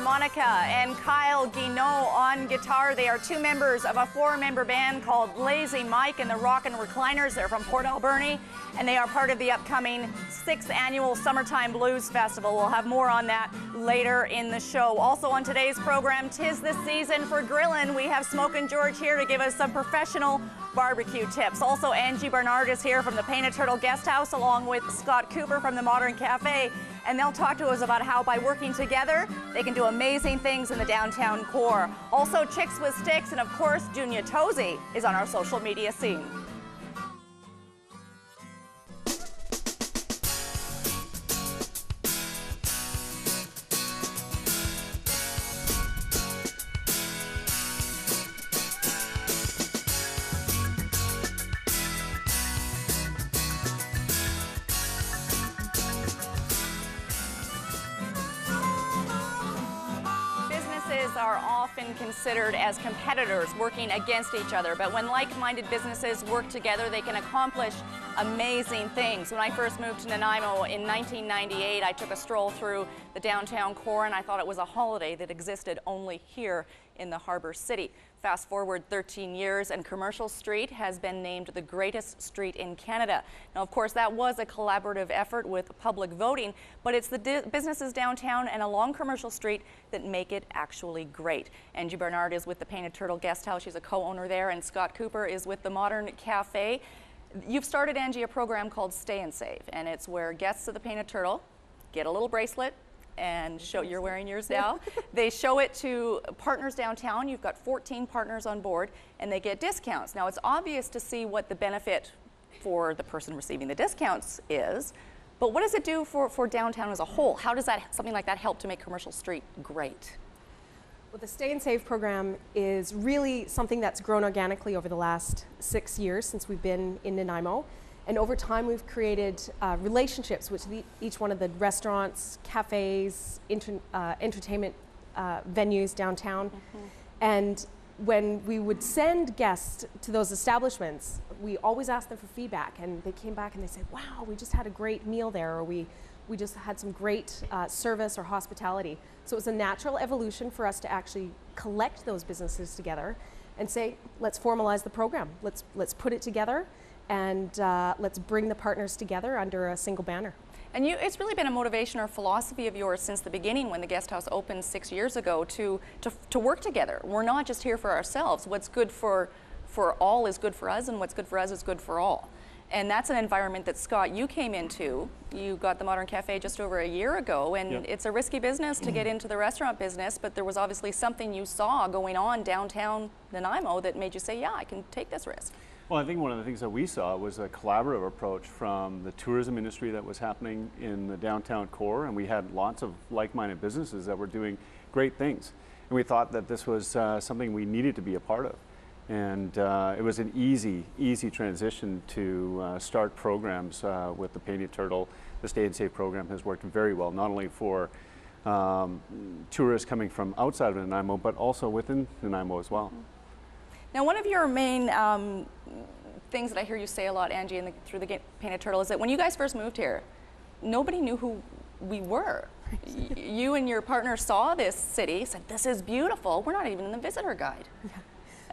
harmonica and Kyle Guineau on guitar. They are two members of a four-member band called Lazy Mike and the Rockin Recliners. They're from Port Alberni, and they are part of the upcoming 6th annual Summertime Blues Festival. We'll have more on that later in the show. Also on today's program, 'tis the season for grilling. We have Smokin George here to give us some professional barbecue tips. Also, Angie Barnard is here from the Painted Turtle Guest House, along with Scott Cooper from the Modern Cafe, and they'll talk to us about how by working together they can do amazing things in the downtown core. Also, Chicks with Sticks, and of course Dunia Tozy is on our social media scene. Are often considered as competitors working against each other, but when like-minded businesses work together, they can accomplish amazing things. When I first moved to Nanaimo in 1998, I took a stroll through the downtown core and I thought it was a holiday that existed only here in the Harbor City. Fast forward 13 years and Commercial Street has been named the greatest street in Canada. Now, of course, that was a collaborative effort with public voting, but it's the businesses downtown and along Commercial Street that make it actually great. Angie Barnard is with the Painted Turtle Guest House. She's a co-owner there, and Scott Cooper is with the Modern Cafe. You've started, Angie, a program called Stay and Save, and it's where guests of the Painted Turtle get a little bracelet and show, you're wearing yours now. They show it to partners downtown. You've got 14 partners on board, and they get discounts. Now, it's obvious to see what the benefit for the person receiving the discounts is, but what does it do for downtown as a whole? How does something like that help to make Commercial Street great? Well, the Stay and Save program is really something that's grown organically over the last 6 years since we've been in Nanaimo. And over time, we've created relationships with each one of the restaurants, cafes, entertainment venues downtown. Mm-hmm. And when we would send guests to those establishments, we always asked them for feedback. And they came back and they said, wow, we just had a great meal there, or we just had some great service or hospitality. So it was a natural evolution for us to actually collect those businesses together and say, let's formalize the program. Let's put it together. And let's bring the partners together under a single banner. And it's really been a motivation or philosophy of yours since the beginning when the guest house opened 6 years ago to work together. We're not just here for ourselves. What's good for all is good for us, and what's good for us is good for all. And that's an environment that, Scott, you came into. You got the Modern Cafe just over a year ago, and yep. It's a risky business to get into the restaurant business, but there was obviously something you saw going on downtown Nanaimo that made you say, yeah, I can take this risk. Well, I think one of the things that we saw was a collaborative approach from the tourism industry that was happening in the downtown core, and we had lots of like-minded businesses that were doing great things. And we thought that this was something we needed to be a part of. And it was an easy transition to start programs with the Painted Turtle. The Stay and Save program has worked very well, not only for tourists coming from outside of Nanaimo, but also within Nanaimo as well. Now, one of your main things that I hear you say a lot, Angie, through the Painted Turtle, is that when you guys first moved here, nobody knew who we were. You and your partner saw this city, said, this is beautiful. We're not even in the visitor guide. Yeah.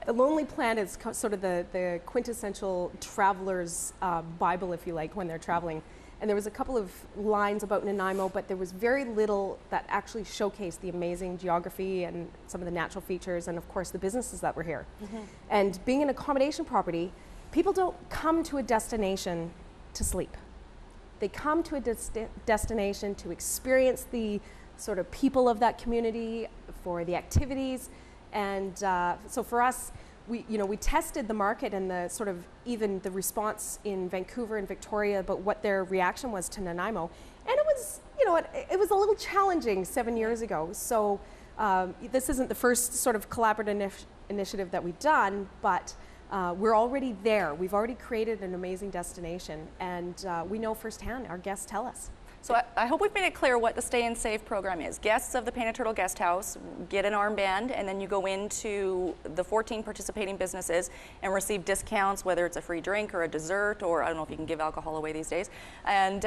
The Lonely Planet is sort of the quintessential traveler's Bible, if you like, when they're traveling. And there was a couple of lines about Nanaimo, but there was very little that actually showcased the amazing geography and some of the natural features, and of course the businesses that were here. Mm-hmm. And being an accommodation property, people don't come to a destination to sleep. They come to a destination to experience the sort of people of that community, for the activities. And so for us, we tested the market and the sort of even the response in Vancouver and Victoria about what their reaction was to Nanaimo, and it was, it was a little challenging 7 years ago. So this isn't the first sort of collaborative initiative that we've done, but we're already there. We've already created an amazing destination, and we know firsthand. Our guests tell us. So I hope we've made it clear what the Stay and Save program is. Guests of the Painted Turtle Guest House get an armband, and then you go into the 14 participating businesses and receive discounts, whether it's a free drink or a dessert, or I don't know if you can give alcohol away these days, and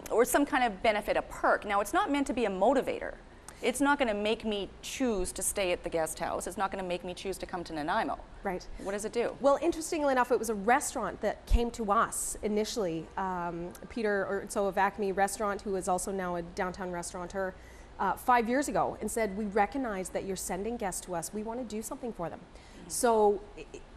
or some kind of benefit, a perk. Now, it's not meant to be a motivator. It's not going to make me choose to stay at the guest house. It's not going to make me choose to come to Nanaimo. Right. What does it do? Well, interestingly enough, it was a restaurant that came to us initially. So of Acme Restaurant, who is also now a downtown restaurateur, 5 years ago, and said, we recognize that you're sending guests to us. We want to do something for them. So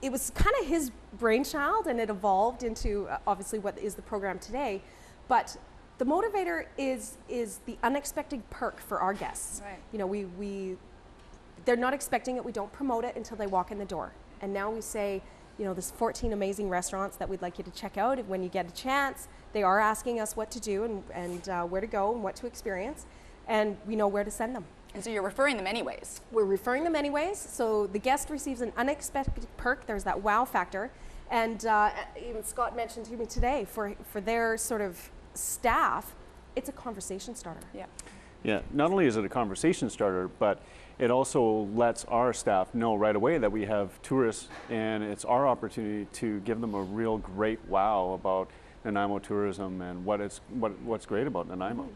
it was kind of his brainchild, and it evolved into obviously what is the program today. But the motivator is the unexpected perk for our guests. Right. You know, they're not expecting it. We don't promote it until they walk in the door. And now we say, you know, there's 14 amazing restaurants that we'd like you to check out when you get a chance. They are asking us what to do and where to go and what to experience, and we know where to send them. And so you're referring them anyways. We're referring them anyways. So the guest receives an unexpected perk. There's that wow factor. And even Scott mentioned to me today, for their sort of staff, it's a conversation starter. Yeah. Yeah, not only is it a conversation starter, but it also lets our staff know right away that we have tourists, and it's our opportunity to give them a real great wow about Nanaimo tourism and what's great about Nanaimo.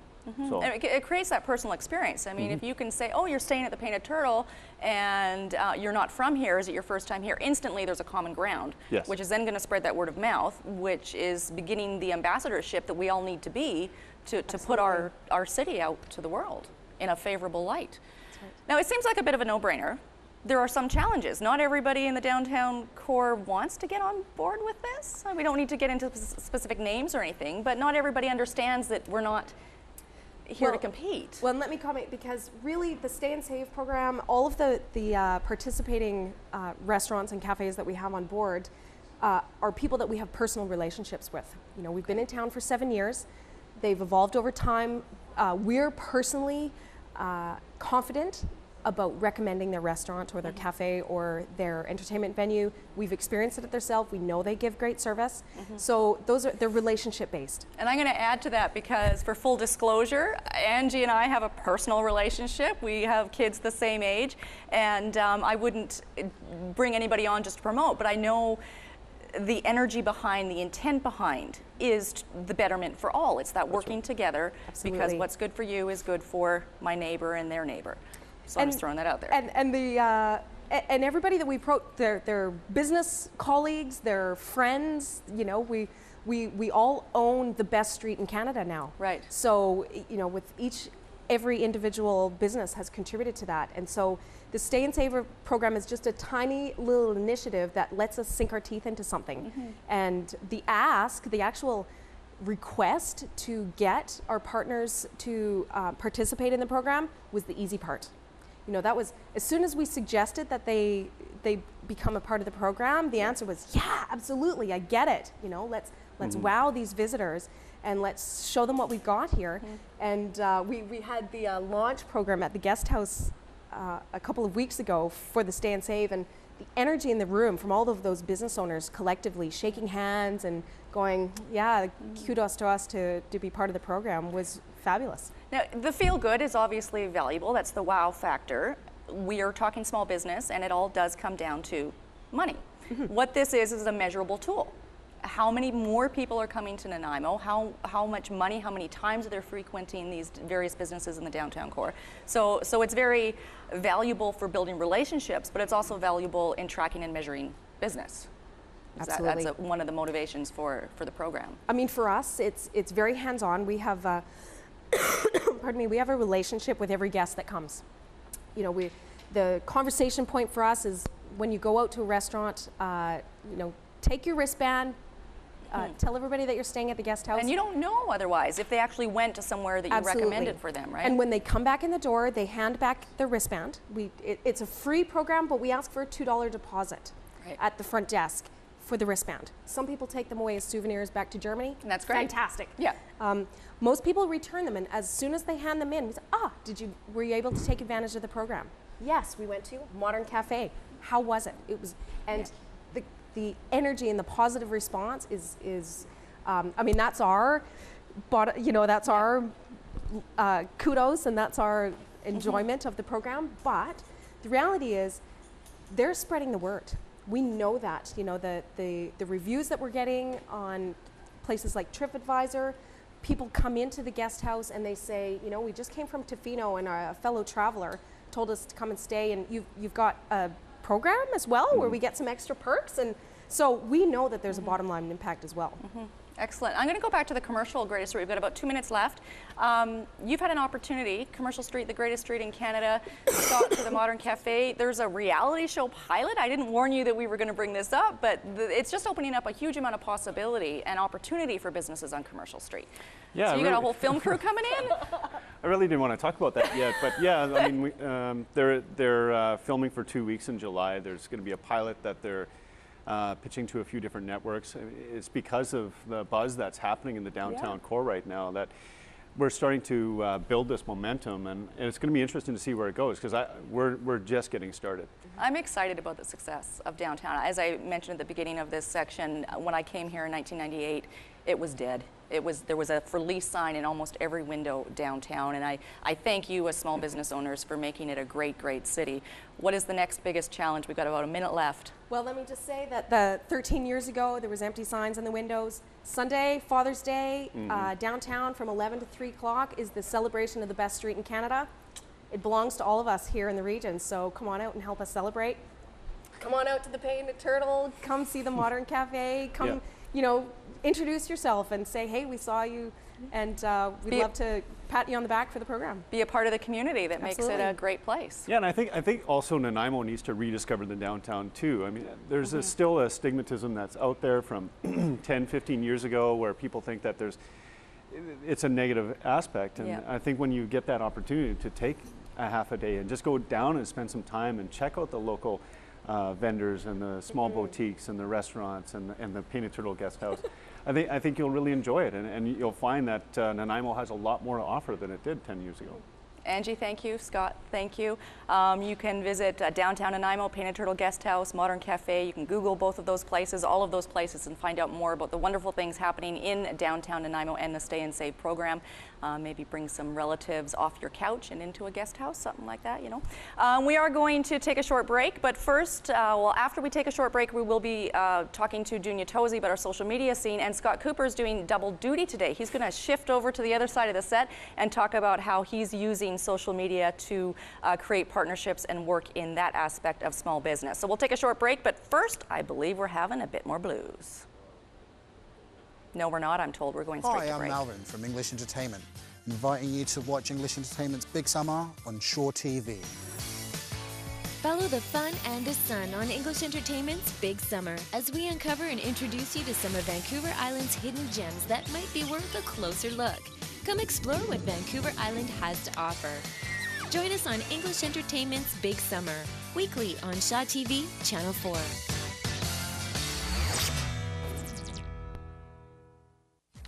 So. And it creates that personal experience. I mean, if you can say, oh, you're staying at the Painted Turtle and you're not from here, is it your first time here? Instantly there's a common ground, yes. which is then going to spread that word of mouth, which is beginning the ambassadorship that we all need to be to put our city out to the world in a favorable light. Right. Now, it seems like a bit of a no-brainer. There are some challenges. Not everybody in the downtown core wants to get on board with this. We don't need to get into specific names or anything, but not everybody understands that we're not here to compete. Well, let me comment, because really the Stay and Save program, all of the participating restaurants and cafes that we have on board are people that we have personal relationships with. You know, we've been in town for 7 years. They've evolved over time. We're personally confident about recommending their restaurant or their cafe or their entertainment venue. We've experienced it ourselves. We know they give great service. So they're relationship based. And I'm going to add to that, because for full disclosure, Angie and I have a personal relationship. We have kids the same age, and I wouldn't bring anybody on just to promote, but I know the energy behind, the intent behind is the betterment for all. It's that working together. Absolutely. Because what's good for you is good for my neighbor and their neighbor. So I'm just throwing that out there. And everybody that we approach, their business colleagues, their friends, you know, we all own the best street in Canada now. Right. So, you know, with every individual business has contributed to that. And so the Stay and Save program is just a tiny little initiative that lets us sink our teeth into something. And the actual request to get our partners to participate in the program was the easy part. You know, that was, as soon as we suggested that they become a part of the program, the answer was, yeah, absolutely, I get it. You know, let's wow these visitors and let's show them what we've got here. And we had the launch program at the guest house a couple of weeks ago for the Stay and Save, and the energy in the room from all of those business owners collectively shaking hands and going, yeah, kudos to us to be part of the program was fabulous. Now, the feel good is obviously valuable. That's the wow factor. We are talking small business, and it all does come down to money. What this is a measurable tool. How many more people are coming to Nanaimo? How much money, how many times are they frequenting these various businesses in the downtown core? So it's very valuable for building relationships, but it's also valuable in tracking and measuring business. Absolutely. That's one of the motivations for the program. I mean, for us, it's very hands-on. We have, pardon me, we have a relationship with every guest that comes. You know, the conversation point for us is when you go out to a restaurant, you know, take your wristband, tell everybody that you're staying at the guest house. And you don't know otherwise if they actually went to somewhere that you recommended for them, right? And when they come back in the door, they hand back their wristband. It's a free program, but we ask for a $2 deposit at the front desk for the wristband. Some people take them away as souvenirs back to Germany. And that's great. Fantastic. Yeah. Most people return them, and as soon as they hand them in, we say, were you able to take advantage of the program? Yes, we went to Modern Cafe. How was it? It was, and the energy and the positive response is I mean, that's our, you know, that's our kudos, and that's our enjoyment of the program. But the reality is, they're spreading the word. We know that, you know, the reviews that we're getting on places like TripAdvisor, people come into the guest house and they say, you know, we just came from Tofino and a fellow traveler told us to come and stay, and you've got a program as well where we get some extra perks, and so we know that there's a bottom line impact as well. Excellent. I'm going to go back to the commercial greatest street. We've got about 2 minutes left. You've had an opportunity, Commercial Street, the greatest street in Canada, Scott to the Modern Cafe. There's a reality show pilot. I didn't warn you that we were going to bring this up, but it's just opening up a huge amount of possibility and opportunity for businesses on Commercial Street. Yeah, so you got a whole film crew coming in? I really didn't want to talk about that yet, but yeah, I mean, they're filming for 2 weeks in July. There's going to be a pilot that they're pitching to a few different networks. It's because of the buzz that's happening in the downtown core right now that we're starting to build this momentum, and it's going to be interesting to see where it goes, because we're just getting started. I'm excited about the success of downtown. As I mentioned at the beginning of this section, when I came here in 1998, it was dead. There was a for lease sign in almost every window downtown, and I thank you as small business owners for making it a great, great city. What is the next biggest challenge? We've got about a minute left. Well, let me just say that 13 years ago, there was empty signs on the windows. Sunday, Father's Day, downtown from 11 to 3 o'clock is the celebration of the best street in Canada. It belongs to all of us here in the region, so come on out and help us celebrate. Come on out to the Painted Turtle, come see the Modern Cafe, come, you know, introduce yourself and say, hey, we saw you, and we'd love to pat you on the back for the program. Be a part of the community that makes it a great place. Yeah, and I think also Nanaimo needs to rediscover the downtown too. I mean, there's still a stigmatism that's out there from 10, 15 years ago where people think that it's a negative aspect, and I think when you get that opportunity to take a half a day and just go down and spend some time and check out the local vendors and the small boutiques and the restaurants and the Painted Turtle Guest House, I think you'll really enjoy it, and you'll find that Nanaimo has a lot more to offer than it did 10 years ago. Angie, thank you. Scott, thank you. You can visit downtown Nanaimo, Painted Turtle Guest House, Modern Cafe. You can Google both of those places, all of those places, and find out more about the wonderful things happening in downtown Nanaimo and the Stay and Save program. Maybe bring some relatives off your couch and into a guest house, something like that, you know. We are going to take a short break, but first, well, after we take a short break, we will be talking to Dunia Tozy about our social media scene, and Scott Cooper is doing double duty today. He's going to shift over to the other side of the set and talk about how he's using social media to create partnerships and work in that aspect of small business. So we'll take a short break, but first, I believe we're having a bit more blues. No, we're not. I'm told we're going straight to break. Hi, I'm Melvin from English Entertainment, inviting you to watch English Entertainment's Big Summer on Shaw TV. Follow the fun and the sun on English Entertainment's Big Summer as we uncover and introduce you to some of Vancouver Island's hidden gems that might be worth a closer look. Come explore what Vancouver Island has to offer. Join us on English Entertainment's Big Summer, weekly on Shaw TV, Channel 4.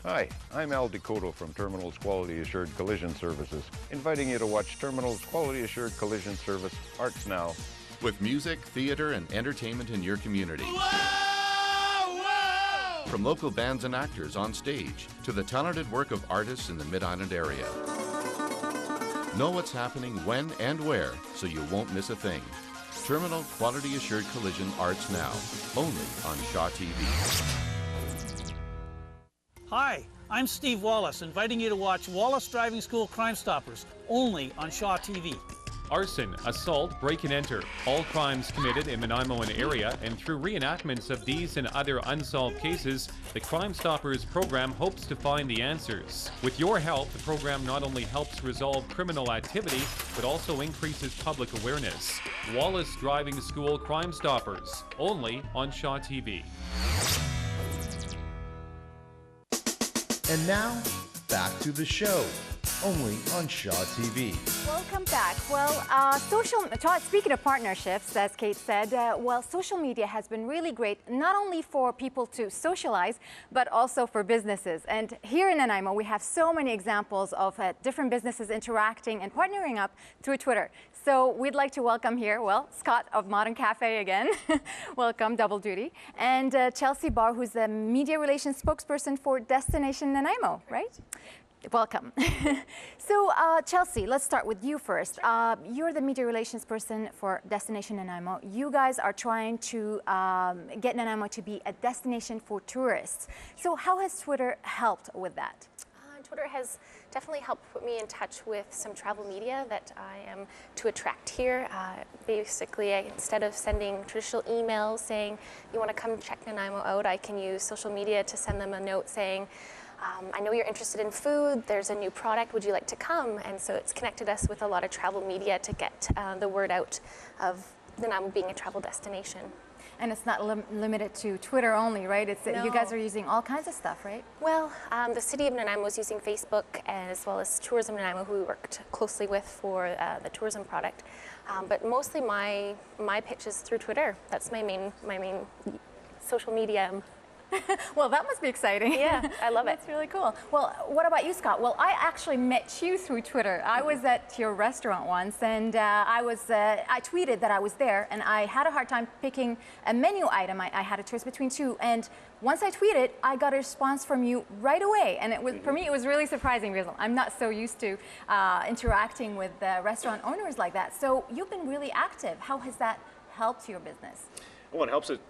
Hi, I'm Al Dakota from Terminals Quality Assured Collision Services, inviting you to watch Terminals Quality Assured Collision Service Arts Now. With music, theater, and entertainment in your community. Whoa, whoa! From local bands and actors on stage to the talented work of artists in the Mid-Island area. Know what's happening when and where so you won't miss a thing. Terminal Quality Assured Collision Arts Now, only on Shaw TV. Hi, I'm Steve Wallace, inviting you to watch Wallace Driving School Crime Stoppers, only on Shaw TV. Arson, assault, break and enter, all crimes committed in Nanaimo and area, and through reenactments of these and other unsolved cases, the Crime Stoppers program hopes to find the answers. With your help, the program not only helps resolve criminal activity, but also increases public awareness. Wallace Driving School Crime Stoppers, only on Shaw TV. And now, back to the show, only on Shaw TV. Welcome back. Well, speaking of partnerships, as Kate said, well, social media has been really great, not only for people to socialize, but also for businesses. And here in Nanaimo, we have so many examples of different businesses interacting and partnering up through Twitter. So we'd like to welcome here, well, Scott of Modern Cafe again. Welcome, double duty. And Chelsea BARR, who's the media relations spokesperson for Destination Nanaimo, right? Welcome. So, Chelsea, let's start with you first. You're the media relations person for Destination Nanaimo. You guys are trying to get Nanaimo to be a destination for tourists. So how has Twitter helped with that? Twitter has definitely helped put me in touch with some travel media that I am to attract here. Basically, instead of sending traditional emails saying, you want to come check Nanaimo out, I can use social media to send them a note saying, I know you're interested in food, there's a new product, would you like to come? And so it's connected us with a lot of travel media to get the word out of Nanaimo being a travel destination. And it's not limited to Twitter only, right? It's No. You guys are using all kinds of stuff, right? Well, the city of Nanaimo is using Facebook, as well as Tourism Nanaimo, who we worked closely with for the tourism product. But mostly my pitch is through Twitter. That's my main social media. Well, that must be exciting. Yeah, I love it. That's really cool. Well, what about you, Scott? Well, I actually met you through Twitter. I was at your restaurant once, and I tweeted that I was there, and I had a hard time picking a menu item. I had a choice between two, and once I tweeted, I got a response from you right away, and it was for me it was really surprising because I'm not so used to interacting with restaurant owners like that. So you've been really active. How has that helped your business? Well, it helps it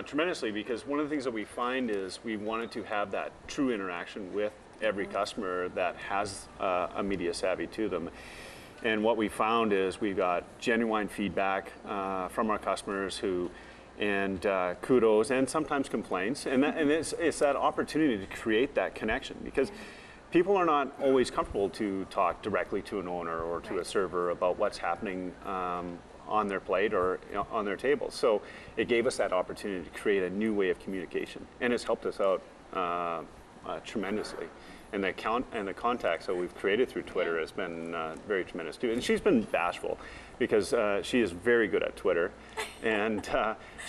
tremendously, because one of the things that we find is we wanted to have that true interaction with every customer that has a media savvy to them. And what we found is we got genuine feedback from our customers and kudos and sometimes complaints. And it's that opportunity to create that connection, because people are not always comfortable to talk directly to an owner or to a server about what's happening on their plate or on their table. So it gave us that opportunity to create a new way of communication, and it's helped us out tremendously. And the contacts that we've created through Twitter has been very tremendous too. And she's been bashful because she is very good at Twitter, and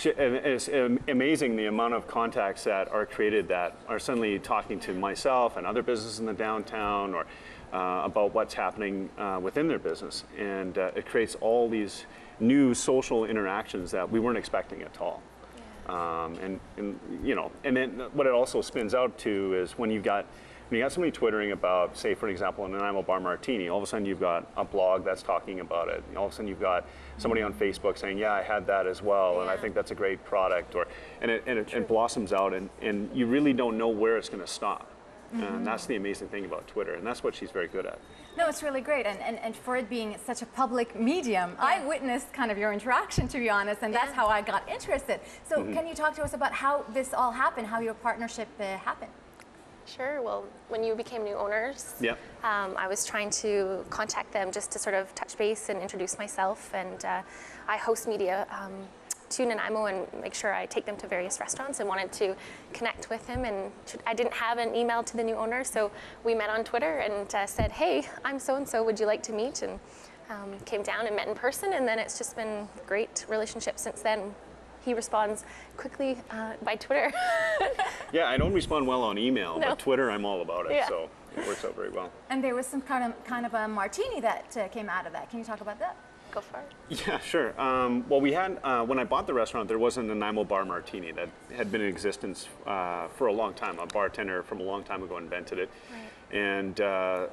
it's amazing the amount of contacts that are created that are suddenly talking to myself and other businesses in the downtown or about what's happening within their business, and it creates all these new social interactions that we weren't expecting at all. And then what it also spins out to is when you got somebody twittering about, say for example, a Nanaimo Bar Martini, all of a sudden you've got a blog that's talking about it. All of a sudden you've got somebody on Facebook saying, yeah, I had that as well, and I think that's a great product, and it blossoms out, and you really don't know where it's going to stop. And that's the amazing thing about Twitter, and that's what she's very good at. No, it's really great, and for it being such a public medium, I witnessed kind of your interaction, to be honest, and that's how I got interested. So can you talk to us about how this all happened, how your partnership happened? Sure. Well, when you became new owners, I was trying to contact them just to sort of touch base and introduce myself, and I host media to Nanaimo and make sure I take them to various restaurants, and wanted to connect with him. And I didn't have an email to the new owner, so we met on Twitter and said, hey, I'm so-and-so, would you like to meet? And came down and met in person, and then it's just been a great relationship since then. He responds quickly by Twitter. Yeah, I don't respond well on email, but Twitter, I'm all about it, so it works out very well. And there was some kind of a martini that came out of that. Can you talk about that? Go for it. Yeah, sure. Well, we had, when I bought the restaurant, there was a Nanaimo Bar Martini that had been in existence for a long time. A bartender from a long time ago invented it. Right. And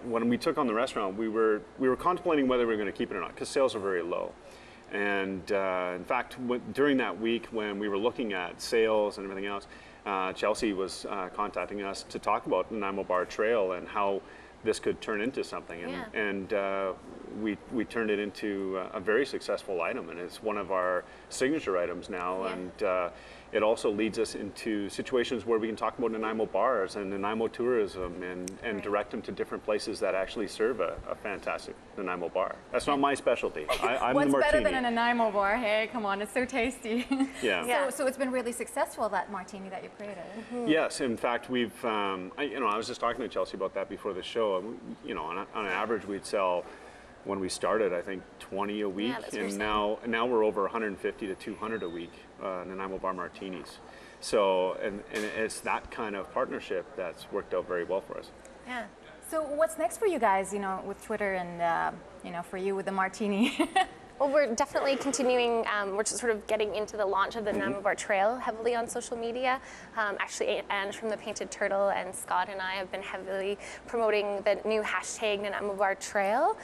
when we took on the restaurant, we were contemplating whether we were going to keep it or not, because sales are very low. And in fact, during that week when we were looking at sales and everything else, Chelsea was contacting us to talk about the Nanaimo Bar Trail and how this could turn into something. And we turned it into a very successful item, and it's one of our signature items now. And it also leads us into situations where we can talk about Nanaimo bars and Nanaimo tourism and direct them to different places that actually serve a fantastic Nanaimo bar. That's not my specialty. I'm What's the martini. better than a Nanaimo bar? Hey, come on, it's so tasty. Yeah. So it's been really successful, that martini that you created. Yes, in fact, we've, I was just talking to Chelsea about that before the show. On average, we'd sell, when we started, I think 20 a week, and now we're over 150 to 200 a week, Nanaimo Bar Martinis. So, and it's that kind of partnership that's worked out very well for us. Yeah. So what's next for you guys, with Twitter and, for you with the martini? Well, we're definitely continuing, we're just sort of getting into the launch of the Nanaimo BARR Trail heavily on social media. Actually, Ange from the Painted Turtle and Scott and I have been heavily promoting the new hashtag Nanaimo BARR Trail.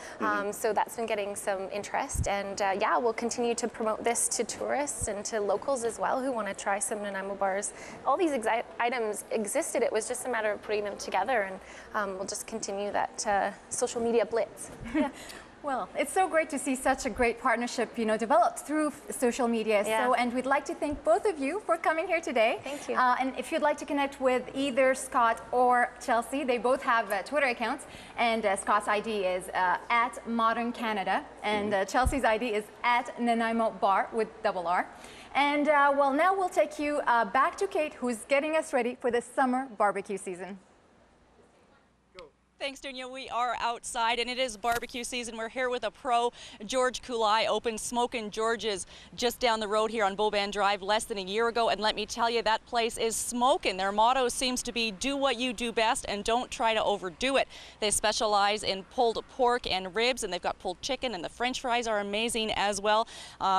So that's been getting some interest, and yeah, we'll continue to promote this to tourists and to locals as well who want to try some Nanaimo bars. All these items existed, it was just a matter of putting them together, and we'll just continue that social media blitz. Yeah. Well, it's so great to see such a great partnership, you know, developed through social media. Yeah. So, and we'd like to thank both of you for coming here today. Thank you. And if you'd like to connect with either Scott or Chelsea, they both have Twitter accounts, and Scott's ID is at Modern Canada, and Chelsea's ID is at Nanaimo BARR with double R. And well, now we'll take you back to Kate, who's getting us ready for the summer barbecue season. Thanks, Dunia. We are outside, and it is barbecue season. We're here with a pro. George KULAI opened Smokin George's just down the road here on Boban Drive less than a year ago, and let me tell you, that place is smoking. Their motto seems to be, do what you do best and don't try to overdo it. They specialize in pulled pork and ribs, and they've got pulled chicken, and the French fries are amazing as well.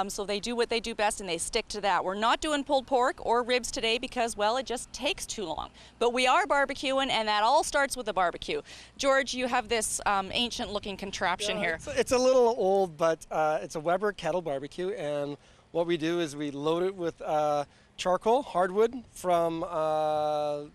So they do what they do best, and they stick to that. We're not doing pulled pork or ribs today because, well, it just takes too long. But we are barbecuing, and that all starts with a barbecue. George, you have this ancient-looking contraption here. It's a little old, but it's a Weber kettle barbecue, and what we do is we load it with charcoal, hardwood from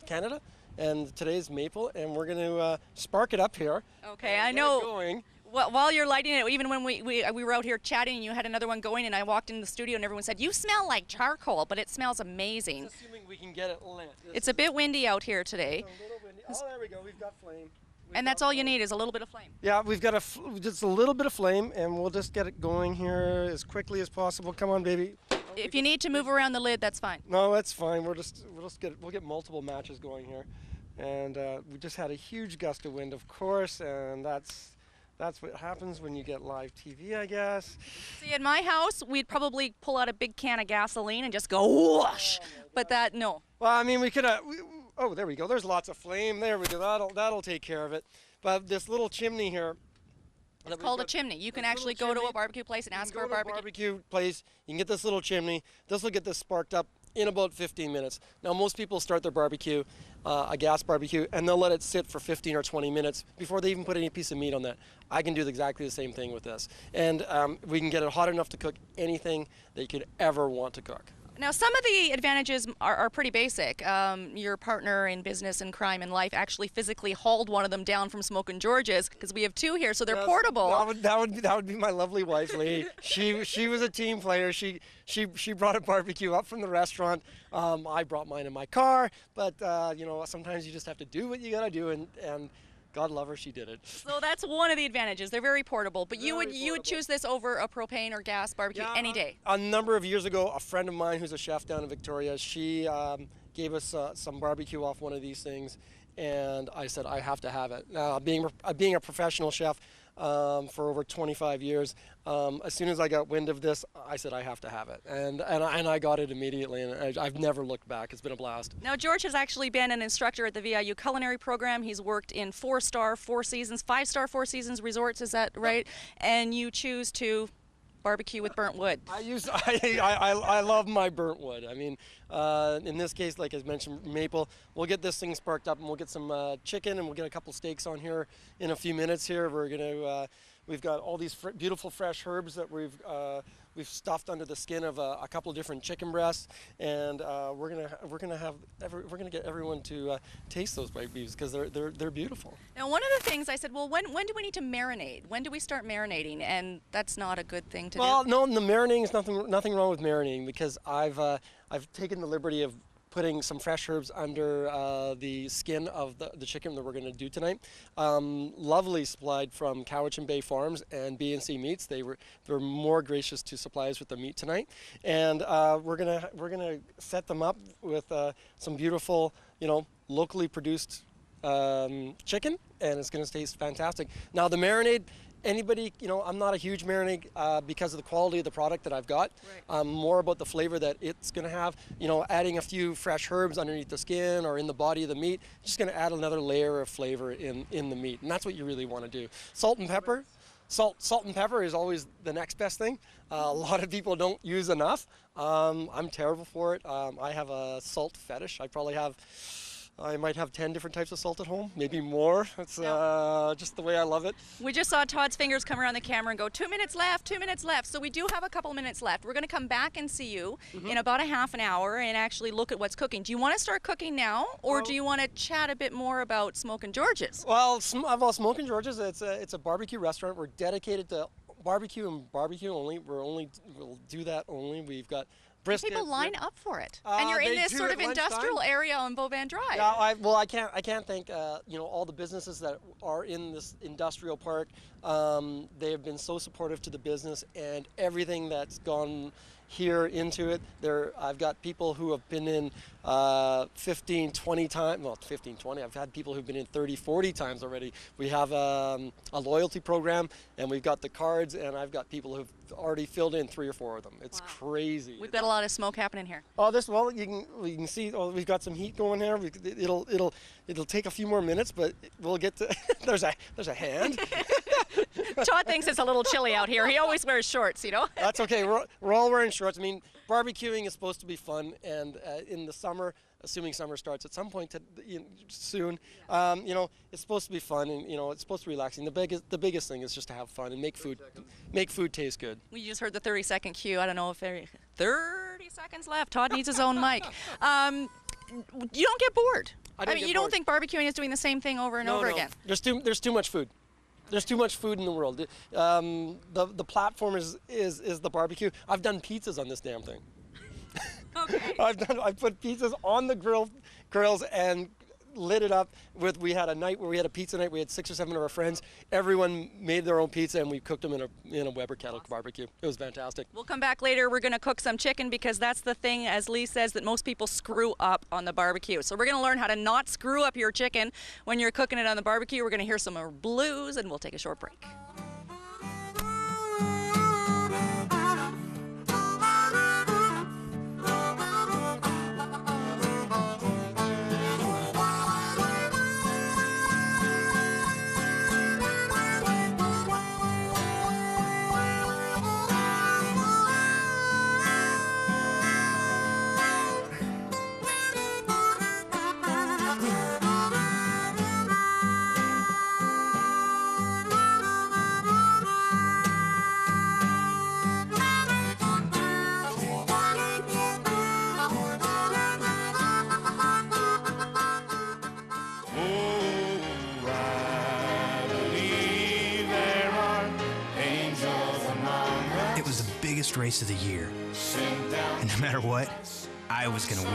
Canada, and today's maple, and we're going to spark it up here. Okay, I know. Well, while you're lighting it, even when we were out here chatting and you had another one going, and I walked in the studio and everyone said, you smell like charcoal, but it smells amazing. Just assuming we can get it lit. It's a bit windy out here today. It's a little windy. Oh, there we go. We've got flame. And that's all you need is a little bit of flame. Yeah, we've got just a little bit of flame, and we'll just get it going here as quickly as possible. Come on, baby. If you need to move around the lid, that's fine. No, that's fine. We'll get multiple matches going here, and we just had a huge gust of wind, of course, and that's what happens when you get live TV, I guess. See, in my house, we'd probably pull out a big can of gasoline and just go whoosh. But that, no. Well, I mean, we could have. Oh, there we go. There's lots of flame. There we go. That'll take care of it. But this little chimney here. It's called a chimney. You can actually go to a barbecue place and ask for a barbecue place. You can get this little chimney. This will get this sparked up in about 15 minutes. Now, most people start their barbecue, a gas barbecue, and they'll let it sit for 15 or 20 minutes before they even put any piece of meat on that. I can do exactly the same thing with this. And we can get it hot enough to cook anything that you could ever want to cook. Now, some of the advantages are pretty basic. Your partner in business and crime and life actually physically hauled one of them down from Smokin George's, because we have two here, so they're portable. That would be my lovely wife, Lee. She was a team player. She brought a barbecue up from the restaurant. I brought mine in my car, but you know, sometimes you just have to do what you gotta do, and God love her, she did it. So that's one of the advantages. They're very portable, but you would choose this over a propane or gas barbecue any day. A number of years ago, a friend of mine who's a chef down in Victoria, she gave us some barbecue off one of these things, and I said I have to have it. Being a professional chef for over 25 years, as soon as I got wind of this, I said I have to have it, and I got it immediately, and I've never looked back. It's been a blast. Now, George has actually been an instructor at the VIU culinary program. He's worked in 4-star, 4 Seasons, 5-star, 4 Seasons resorts. Is that right? And you choose to barbecue with burnt wood. I love my burnt wood. I mean, in this case, like I mentioned, maple. We'll get this thing sparked up, and we'll get some chicken, and we'll get a couple steaks on here in a few minutes. Here, we're gonna. We've got all these beautiful fresh herbs that we've stuffed under the skin of a couple of different chicken breasts, and we're gonna get everyone to taste those white beefs because they're beautiful. Now, one of the things I said, well, when do we need to marinate? When do we start marinating? And that's not a good thing to do. Well, no, the marinating is nothing wrong with marinating, because I've taken the liberty of putting some fresh herbs under the skin of the chicken that we're going to do tonight. Lovely supplied from Cowichan Bay Farms and B&C Meats. They were more gracious to supply us with the meat tonight, and we're gonna set them up with some beautiful, locally produced chicken, and it's going to taste fantastic. Now, the marinade. Anybody, I'm not a huge marinade because of the quality of the product that I've got. Right. More about the flavor that it's going to have. Adding a few fresh herbs underneath the skin or in the body of the meat, just going to add another layer of flavor in the meat, and that's what you really want to do. Salt and pepper. Salt and pepper is always the next best thing. A lot of people don't use enough. I'm terrible for it. I have a salt fetish. I might have 10 different types of salt at home, maybe more. It's just the way I love it. We just saw Todd's fingers come around the camera and go, 2 minutes left, 2 minutes left. So we do have a couple minutes left. We're going to come back and see you in about a half an hour and actually look at what's cooking. Do you want to start cooking now, or do you want to chat a bit more about Smokin George's? Well, Smokin George's, it's a barbecue restaurant. We're dedicated to barbecue and barbecue only. We'll do that only. We've got brisket. People line up for it, and you're in this sort of industrial area on Beauvan Drive. Yeah, I can't thank all the businesses that are in this industrial park. They have been so supportive to the business and everything that's gone here into it. I've got people who have been in 15, 20 times. Well, 15, 20. I've had people who've been in 30, 40 times already. We have a loyalty program, and we've got the cards, and I've got people who've already filled in 3 or 4 of them. It's crazy. We've got a lot of smoke happening here. Oh, you can see. Oh, we've got some heat going here. It'll take a few more minutes, but we'll get to. there's a hand. Todd thinks it's a little chilly out here. He always wears shorts, you know. That's okay. We're all wearing shorts. I mean, barbecuing is supposed to be fun, and in the summer, assuming summer starts at some point soon, it's supposed to be fun, and it's supposed to be relaxing. The biggest thing is just to have fun and make food taste good. We just heard the 30-second cue. I don't know if 30 seconds left. Todd needs his own mic. You don't get bored. I mean, you don't think barbecuing is doing the same thing over and over again? There's too much food. There's too much food in the world. The platform is the barbecue. I've done pizzas on this damn thing. Okay. I've put pizzas on the grills and lit it up with. We had a night where we had a pizza night. We had 6 or 7 of our friends. Everyone made their own pizza, and we cooked them in a Weber kettle barbecue. It was fantastic. We'll come back later. We're going to cook some chicken, because that's the thing, as Lee says, that most people screw up on the barbecue. So we're going to learn how to not screw up your chicken when you're cooking it on the barbecue. We're going to hear some more blues, and we'll take a short break. Race of the year, and no matter what, I was gonna win.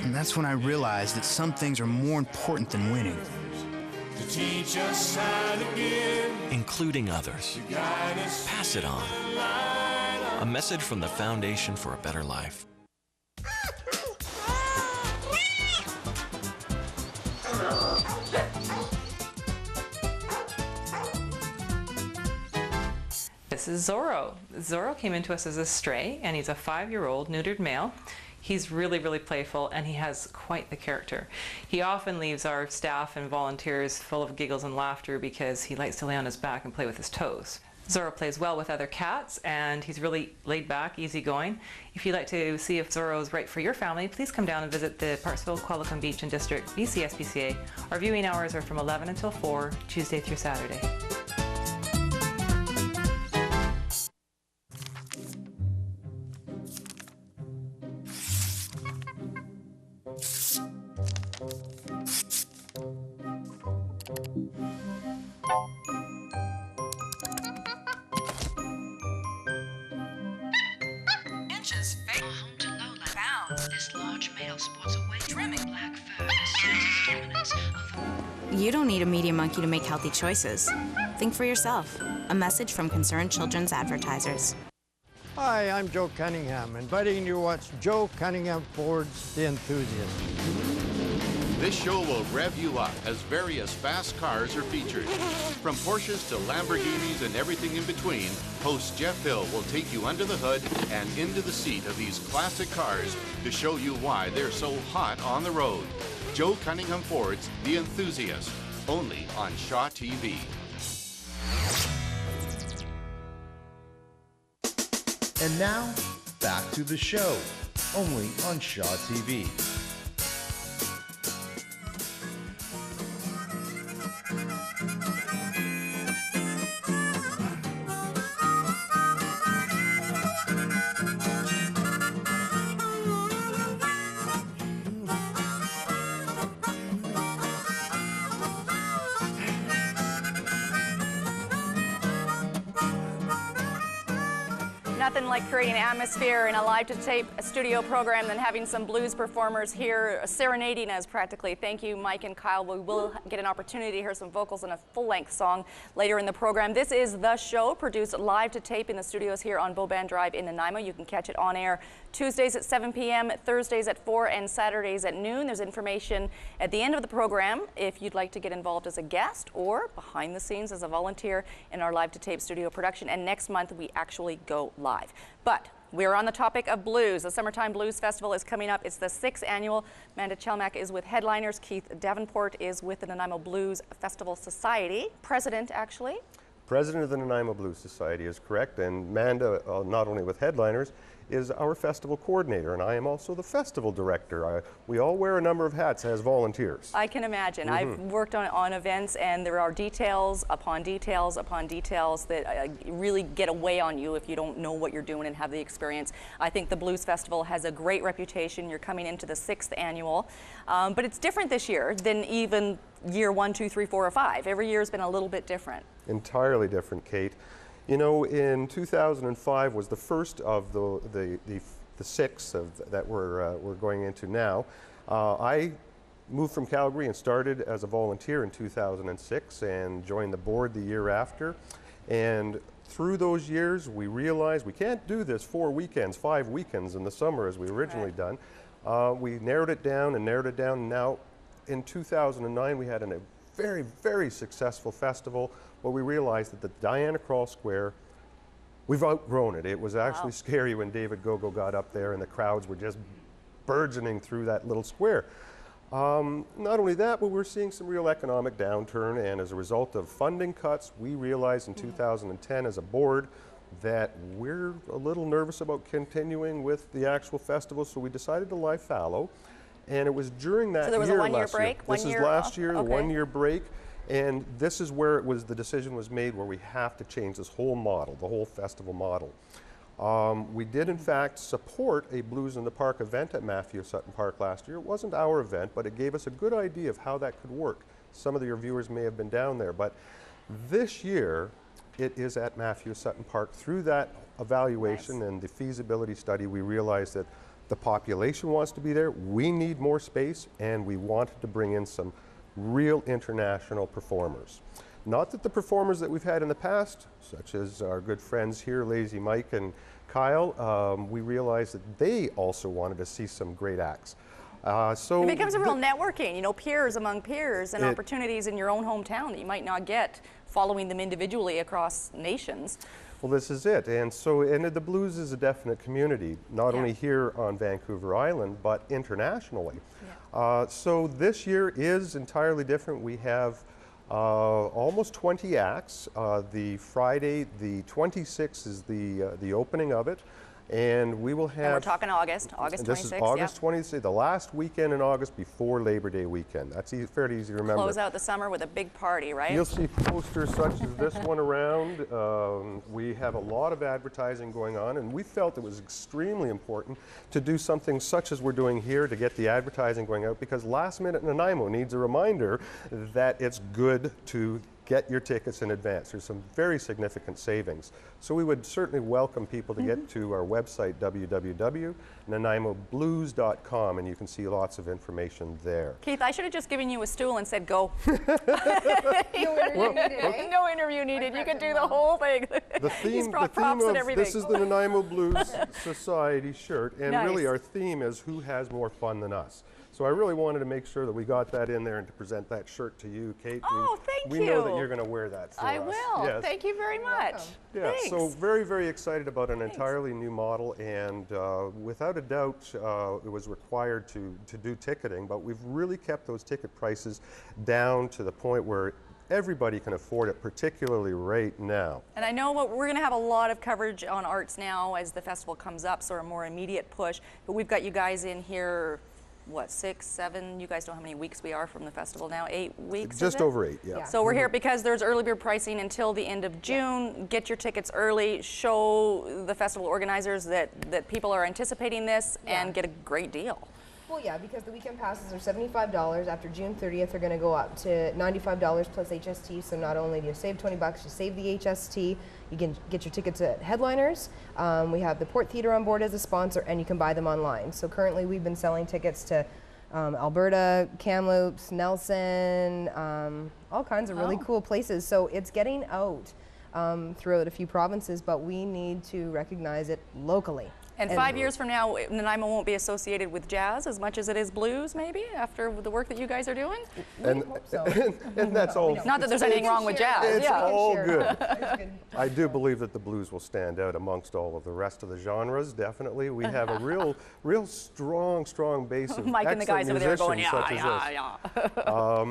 And that's when I realized that some things are more important than winning, including others. Pass it on. A message from the Foundation for a Better Life. This is Zorro. Zorro came into us as a stray, and he's a 5-year-old neutered male. He's really, really playful, and he has quite the character. He often leaves our staff and volunteers full of giggles and laughter because he likes to lay on his back and play with his toes. Zorro plays well with other cats, and he's really laid back, easygoing. If you'd like to see if Zorro is right for your family, please come down and visit the Parksville, QUALICUM Beach and District BC SPCA. Our viewing hours are from 11 until 4, Tuesday through Saturday. You don't need a media monkey to make healthy choices. Think for yourself. A message from Concerned Children's Advertisers. Hi, I'm Joe Cunningham, inviting you to watch Joe Cunningham Ford's The Enthusiast. This show will rev you up as various fast cars are featured. From Porsches to Lamborghinis and everything in between, host Jeff Hill will take you under the hood and into the seat of these classic cars to show you why they're so hot on the road. Joe Cunningham Ford's The Enthusiast, only on Shaw TV. And now, back to the show, only on Shaw TV. Nothing like creating atmosphere in a live-to-tape studio program than having some blues performers here serenading us practically. Thank you, Mike and Kyle. We will get an opportunity to hear some vocals and a full-length song later in the program. This is The Show, produced live-to-tape in the studios here on Boban Drive in Nanaimo. You can catch it on air Tuesdays at 7 p.m., Thursdays at 4, and Saturdays at noon. There's information at the end of the program if you'd like to get involved as a guest or behind the scenes as a volunteer in our live-to-tape studio production. And next month, we actually go live. But we're on the topic of blues. The Summertime Blues Festival is coming up. It's the 6th annual. Manda CHELMAK is with headliners. Keith Davenport is with the Nanaimo Blues Festival Society. President, actually. President of the Nanaimo Blues Society is correct, and Manda, not only with headliners, is our festival coordinator, and I am also the festival director. We all wear a number of hats as volunteers. I can imagine. I've worked on events, and there are details upon details upon details that really get away on you if you don't know what you're doing and have the experience. I think the Blues Festival has a great reputation. You're coming into the 6th annual, but it's different this year than even year 1, 2, 3, 4, or 5. Every year has been a little bit different. Entirely different, Kate. You know, in 2005 was the first of the 6 that we're going into now. I moved from Calgary and started as a volunteer in 2006 and joined the board the year after. And through those years, we realized we can't do this 4 weekends, 5 weekends in the summer as we originally done. We narrowed it down and narrowed it down. And now, in 2009, we had a very, very successful festival where we realized that the Diana Krall Square, we've outgrown it. It was actually scary when David Gogo got up there and the crowds were just burgeoning through that little square. Not only that, but we're seeing some real economic downturn, and as a result of funding cuts, we realized in 2010 as a board that we're a little nervous about continuing with the actual festival, so we decided to lie fallow. And it was during that year. So there was a 1-year break? This is last year, the 1-year break. And this is where the decision was made where we have to change this whole model, the whole festival model. We did, in fact, support a Blues in the Park event at Matthew Sutton Park last year. It wasn't our event, but it gave us a good idea of how that could work. Some of your viewers may have been down there, but this year it is at Matthew Sutton Park. Through that evaluation and the feasibility study, we realized that the population wants to be there, we need more space, and we wanted to bring in some real international performers. Not that the performers that we've had in the past, such as our good friends here, Lazy Mike and Kyle, we realized that they also wanted to see some great acts. So it becomes a real networking, you know, peers among peers and opportunities in your own hometown that you might not get following them individually across nations. Well, this is it. And so, and the blues is a definite community, not only here on Vancouver Island, but internationally. So this year is entirely different. We have almost 20 acts. The Friday, the 26th is the opening of it. And we will have... And we're talking August 26th. This is August 26th, the last weekend in August before Labor Day weekend. That's fairly easy to remember. Close out the summer with a big party, right? You'll see posters such as this one around. We have a lot of advertising going on, and we felt it was extremely important to do something such as we're doing here to get the advertising going out, because Last Minute Nanaimo needs a reminder that it's good to get your tickets in advance. There's some very significant savings. So we would certainly welcome people to get to our website, www.nanaimoblues.com, and you can see lots of information there. Keith, I should have just given you a stool and said, go. No interview needed. You could do the whole thing. The theme of this is the Nanaimo Blues Society shirt, and really our theme is who has more fun than us. So I really wanted to make sure that we got that in there and to present that shirt to you, Kate. Oh, thank you. We know that you're going to wear that for us. I will. Yes. Thank you very much. Yeah, Thanks. so very, very excited about an entirely new model, and without a doubt, it was required to do ticketing, but we've really kept those ticket prices down to the point where everybody can afford it, particularly right now. And I know we're going to have a lot of coverage on arts now as the festival comes up, so a more immediate push, but we've got you guys in here, what, 6, 7? You guys know how many weeks we are from the festival now? 8 weeks? Just over 8, yeah. So we're here because there's early bird pricing until the end of June. Yeah. Get your tickets early, show the festival organizers that people are anticipating this, and get a great deal. Well, yeah, because the weekend passes are $75. After June 30th, they're going to go up to $95 plus HST. So not only do you save $20, you save the HST. You can get your tickets at Headliners. We have the Port Theatre on board as a sponsor, and you can buy them online. So currently, we've been selling tickets to Alberta, Kamloops, Nelson, all kinds of really cool places. So it's getting out throughout a few provinces, but we need to recognize it locally. And 5 years from now, Nanaimo won't be associated with jazz as much as it is blues, maybe, after the work that you guys are doing? And, and that's all. Not that there's anything wrong with jazz. It's all good. I do believe that the blues will stand out amongst all of the rest of the genres, definitely. We have a real strong base of Mike and the guys over there going,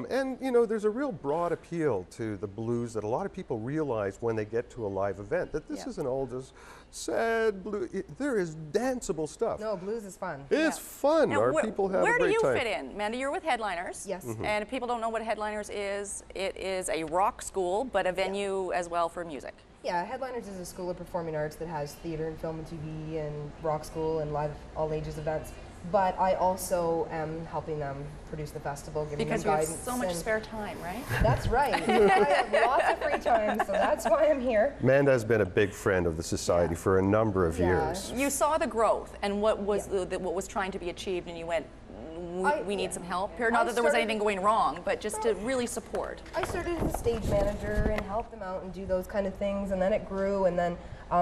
and, you know, there's a real broad appeal to the blues that a lot of people realize when they get to a live event, that this isn't all just sad blues. There is danceable stuff. No, blues is fun. It's fun. Now, Our people have a great time. Where do you fit in? Manda, you're with Headliners. Yes. And if people don't know what Headliners is, it is a rock school, but a venue as well for music. Yeah, Headliners is a school of performing arts that has theater and film and TV and rock school and live all ages events. But I also am helping them produce the festival, giving them guidance. Because you have so much spare time, right? That's right. I have lots of free time, so that's why I'm here. Manda has been a big friend of the society for a number of years. You saw the growth and what was what was trying to be achieved, and you went, we need some help here. Not that there was anything going wrong, but just to really support. I started as a stage manager and helped them out and do those kind of things, and then it grew, and then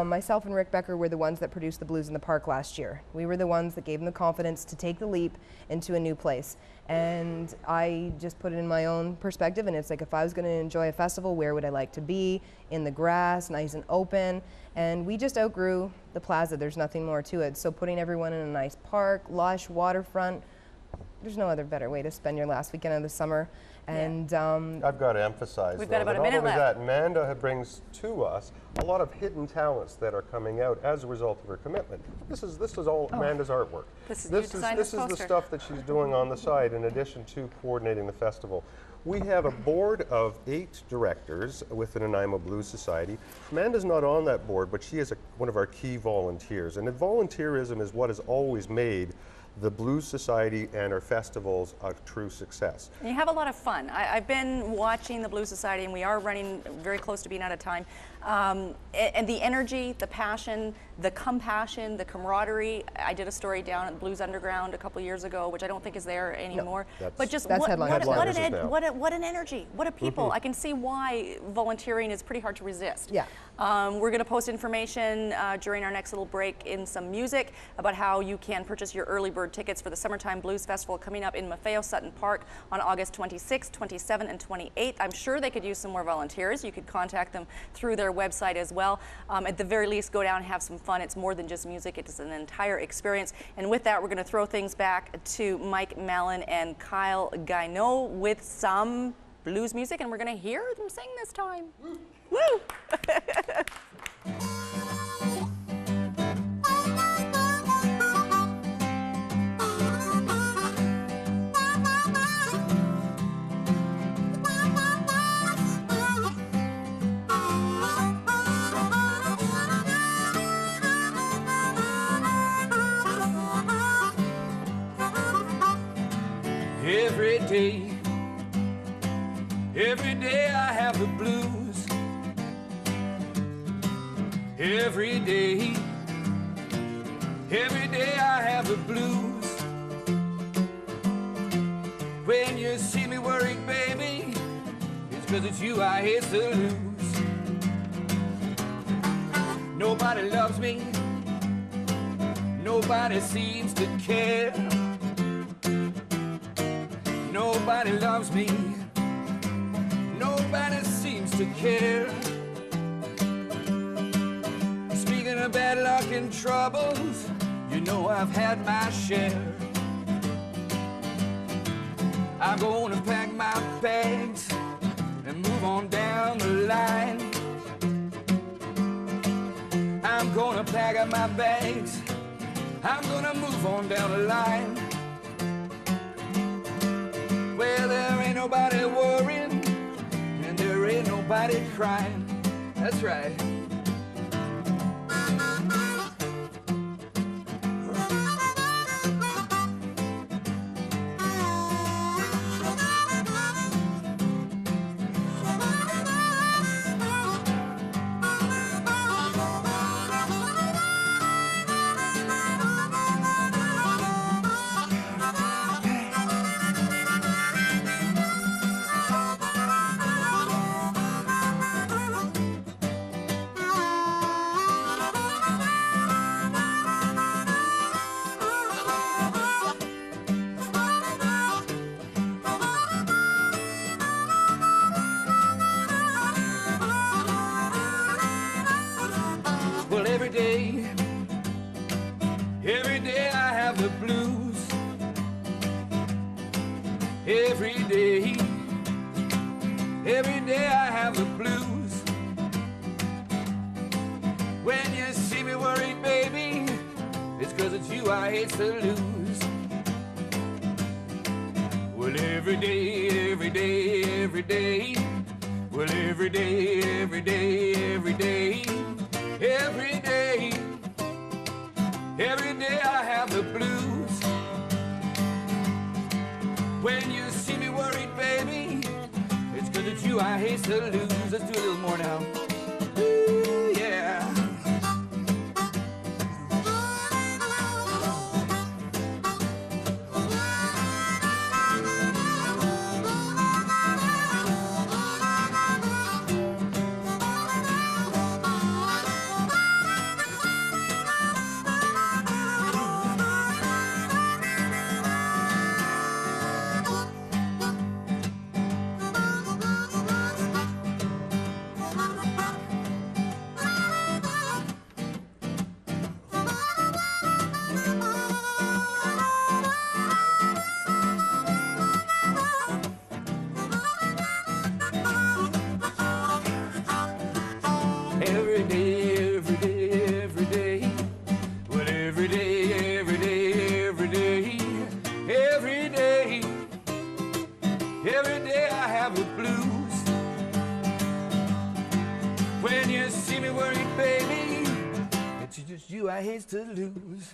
myself and Rick Becker were the ones that produced the Blues in the Park last year. We were the ones that gave them the confidence to take the leap into a new place. And I just put it in my own perspective, and it's like, if I was going to enjoy a festival, where would I like to be? In the grass, nice and open. And we just outgrew the plaza. There's nothing more to it. So putting everyone in a nice park, lush, waterfront, there's no other better way to spend your last weekend of the summer. And I've got to emphasize, we've though, got about that a minute not only left. that, Manda brings to us a lot of hidden talents that are coming out as a result of her commitment. This is all Manda's artwork. This is the stuff that she's doing on the side in addition to coordinating the festival. We have a board of 8 directors with the Nanaimo Blues Society. Manda's not on that board, but she is one of our key volunteers. And volunteerism is what has always made the Blues Society and our festivals a true success. You have a lot of fun. I've been watching the Blues Society, and we are running very close to being out of time. And the energy, the passion, the compassion, the camaraderie. I did a story down at Blues Underground a couple years ago, which I don't think is there anymore. No, but just what an energy, what a people. I can see why volunteering is pretty hard to resist. Yeah. We're going to post information during our next little break in some music about how you can purchase your early bird tickets for the Summertime Blues Festival coming up in Maffeo Sutton Park on August 26th, 27th, and 28th. I'm sure they could use some more volunteers. You could contact them through their website as well. At the very least, go down and have some fun. It's more than just music. It is an entire experience. And with that, we're going to throw things back to Mike, Mallon, and Kyle Guineau with some blues music, and we're going to hear them sing this time. Woo! Every day I have the blues. Every day I have the blues. When you see me worried, baby, it's 'cause it's you I hate to lose. Nobody loves me, nobody seems to care. nobody loves me. Nobody seems to care. Speaking of bad luck and troubles, you know I've had my share. I'm gonna pack my bags and move on down the line. I'm gonna pack up my bags, I'm gonna move on down the line. Well, there ain't nobody worrying, and there ain't nobody crying. That's right. Every day I have the blues. Every day I have the blues. When you see me worried, baby, it's 'cause it's you I hate to lose. Well, every day, every day, every day. Well, every day, every day, every day. Every day, every day I have the blues. When you see me worried, baby, it's 'cause it's you I hate to lose. Let's do a little more now. Ooh, yeah. Every day, every day, every day. Well, every day, every day, every day. Every day, every day I have the blues. When you see me worried, baby, it's just you I hate to lose.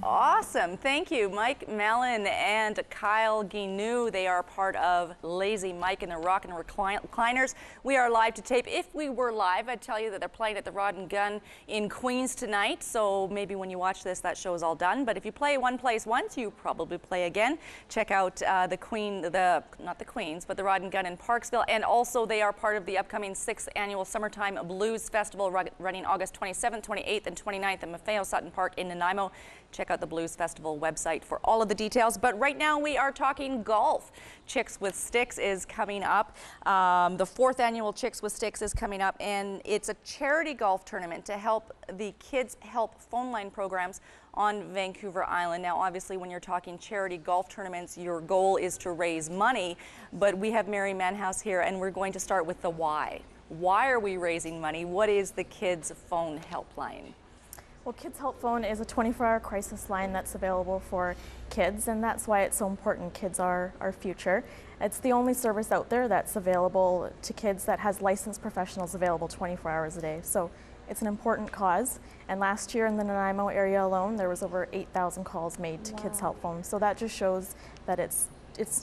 Awesome. Thank you, Mike, Mallon, and Kyle Guineau. They are part of Lazy Mike and the Rockin Recliners. We are live to tape. If we were live, I'd tell you that they're playing at the Rod and Gun in Queens tonight. So maybe when you watch this, that show is all done. But if you play one place once, you probably play again. Check out not the Queens, but the Rod and Gun in Parksville. And also they are part of the upcoming 6th Annual Summertime Blues Festival running August 27th, 28th, and 29th at Maffeo Sutton Park in Nanaimo. Check out the Blues Festival website for all of the details. But right now we are talking golf. Chicks with Sticks is coming up. The 4th annual Chicks with Sticks is coming up, and it's a charity golf tournament to help the Kids Help phone line programs on Vancouver Island. Now, obviously, when you're talking charity golf tournaments, your goal is to raise money. But we have Mary Manhas here, and we're going to start with the why. Why are we raising money? What is the Kids Phone Helpline? Well, Kids Help Phone is a 24-hour crisis line that's available for kids, and that's why it's so important. Kids are our future. It's the only service out there that's available to kids that has licensed professionals available 24 hours a day. So it's an important cause. And last year in the Nanaimo area alone, there was over 8,000 calls made to Kids Help Phone. So that just shows that it's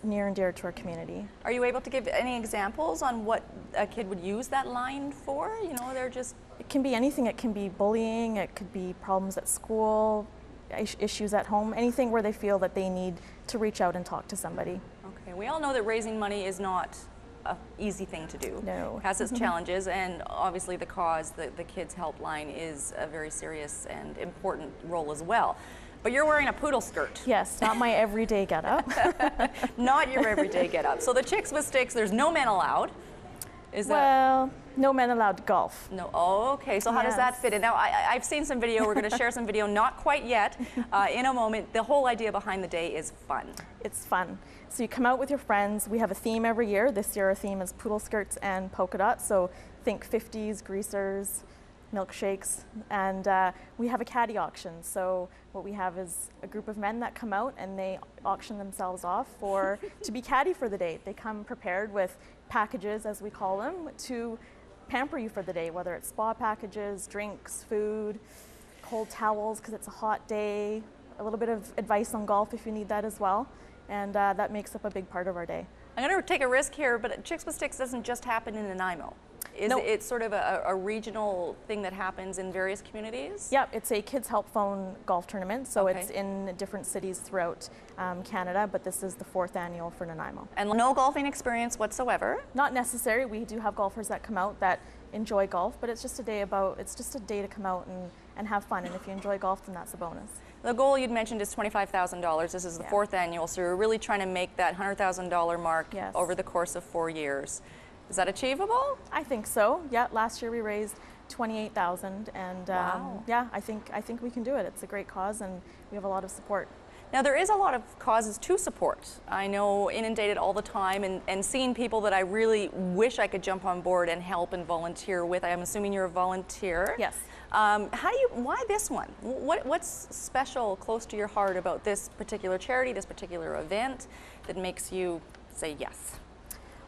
near and dear to our community. Are you able to give any examples on what a kid would use that line for? You know, they're just... It can be anything. It can be bullying, it could be problems at school, issues at home, anything where they feel that they need to reach out and talk to somebody. Okay, we all know that raising money is not a easy thing to do. No. It has its challenges, and obviously the cause, the Kids Helpline, is a very serious and important role as well. But you're wearing a poodle skirt. Yes, not my everyday getup. Not your everyday getup. So the Chicks with Sticks, there's no men allowed. Is that? Well, no men allowed to golf. No. Oh, okay. So how does that fit in? Now, I've seen some video. We're going to share some video. Not quite yet. In a moment. The whole idea behind the day is fun. It's fun. So you come out with your friends. We have a theme every year. This year our theme is poodle skirts and polka dots. So think 50s, greasers, milkshakes, and we have a caddy auction. So what we have is a group of men that come out and they auction themselves off to be caddy for the day. They come prepared with packages, as we call them, to pamper you for the day, whether it's spa packages, drinks, food, cold towels because it's a hot day, a little bit of advice on golf if you need that as well, and that makes up a big part of our day. I'm going to take a risk here, but Chicks with Sticks doesn't just happen in Nanaimo. It's sort of a regional thing that happens in various communities? Yep, it's a Kids Help Phone golf tournament, so it's in different cities throughout Canada, but this is the 4th annual for Nanaimo. And no golfing experience whatsoever? Not necessary. We do have golfers that come out that enjoy golf, but it's just a day to come out and have fun, and if you enjoy golf, then that's a bonus. The goal you'd mentioned is $25,000. This is the 4th annual, so we're really trying to make that $100,000 mark over the course of 4 years. Is that achievable? I think so. Yeah, last year we raised $28,000, and yeah, I think we can do it. It's a great cause, and we have a lot of support. Now there is a lot of causes to support. I know inundated all the time, and seeing people that I really wish I could jump on board and help and volunteer with. I'm assuming you're a volunteer. Yes. Why this one? What's special, close to your heart about this particular charity, this particular event, that makes you say yes?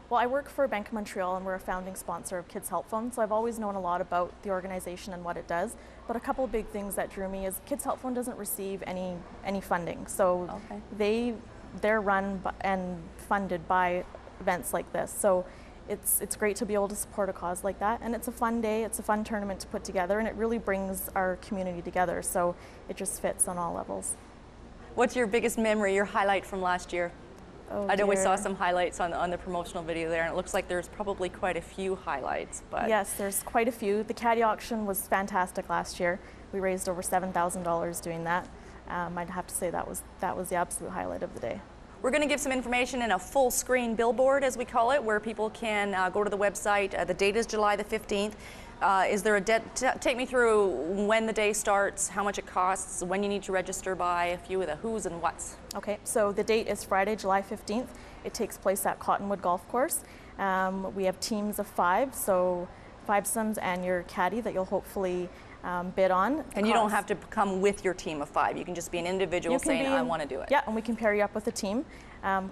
Well, I work for Bank of Montreal, and we're a founding sponsor of Kids Help Phone, so I've always known a lot about the organization and what it does. But a couple of big things that drew me is Kids Help Phone doesn't receive any funding, so they're run and funded by events like this. So it's great to be able to support a cause like that, and it's a fun day, it's a fun tournament to put together, and it really brings our community together, so it just fits on all levels. What's your biggest memory, your highlight from last year? Oh, I know we saw some highlights on the promotional video there, and it looks like there's probably quite a few highlights. But yes, there's quite a few. The caddy auction was fantastic last year. We raised over $7,000 doing that. I'd have to say that was the absolute highlight of the day. We're going to give some information in a full screen billboard, as we call it, where people can go to the website. The date is July the 15th. Is there a take me through when the day starts, how much it costs, when you need to register by, a few of the who's and what's. Okay, so the date is Friday, July 15th. It takes place at Cottonwood Golf Course. We have teams of 5, so 5somes and your caddy that you'll hopefully bid on. And you don't have to come with your team of 5. You can just be an individual saying, I want to do it. Yeah, and we can pair you up with a team.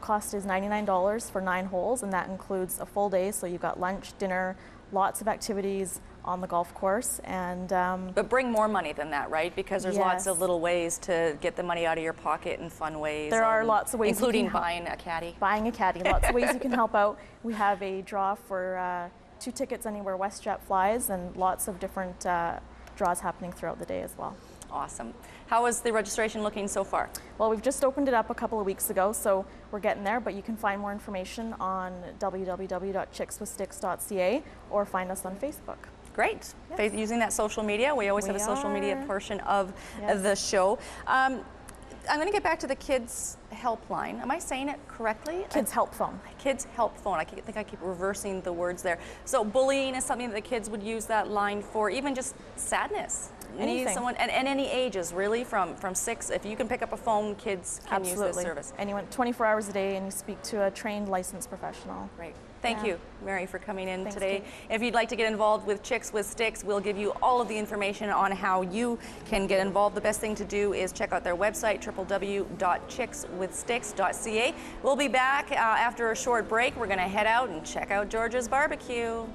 Cost is $99 for 9 holes, and that includes a full day, so you've got lunch, dinner, lots of activities on the golf course. And but bring more money than that, right? Because there's lots of little ways to get the money out of your pocket in fun ways. There are lots of ways, including buying a caddy. Buying a caddy, lots of ways you can help out. We have a draw for 2 tickets anywhere WestJet flies, and lots of different draws happening throughout the day as well. Awesome. How is the registration looking so far? Well, we've just opened it up a couple of weeks ago, so we're getting there, but you can find more information on www.chickswithsticks.ca or find us on Facebook. Great. Yes. Using that social media. We always have a social media portion of the show. I'm going to get back to the Kids Helpline. Am I saying it correctly? Kids Help Phone. Kids Help Phone. I think I keep reversing the words there. So bullying is something that the kids would use that line for, even just sadness. Anything. Someone, and any ages, really, from 6. If you can pick up a phone, kids can use this service. Anyone, 24 hours a day, and you speak to a trained, licensed professional. Great. Thank you, Mary, for coming in today. Kate. If you'd like to get involved with Chicks with Sticks, we'll give you all of the information on how you can get involved. The best thing to do is check out their website, www.chickswithsticks.ca. We'll be back after a short break. We're going to head out and check out George's barbecue.